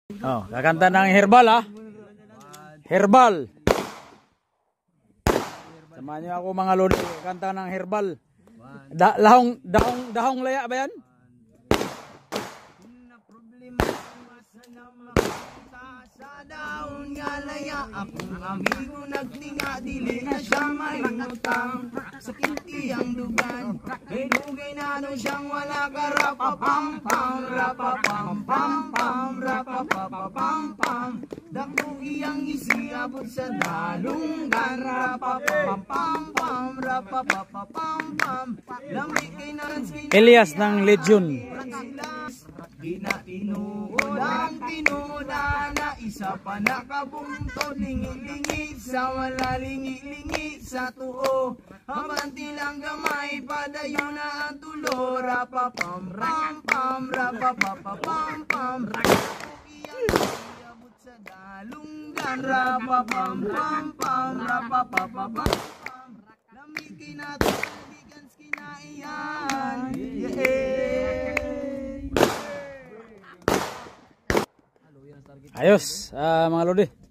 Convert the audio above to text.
Oh, kakanta ng herbal ha. Herbal. Samahan niyo ako mga lodi, kanta ng herbal. Dahong laya ba yan? Sa daon nga laya, akong amigo nagtinga, dili na siya may utang. Sa kintiyang dugan, may dugay na no siyang wala ka. Rapapam-pam, rapapam-pam-pam, rapapapam-pam. Dako iyang isiabot sa dalunggan. Rapapam-pam-pam, rapapapam-pam. Lamay kay Nancy Elias ng Legion. di na tinuod ang tinuda na isa pa nakabuntod. Lingi-lingi sa wala, lingi-lingi sa tuo. Habanti lang gamay, padayon na ang tulo. Rapapam-pam-pam, rapapapam-pam. Iyang iabot sa dalunggan. Rapapam-pam-pam, rapapapam-pam. Lamigin natin, ligan skinaihan. Ayos, mga lodi.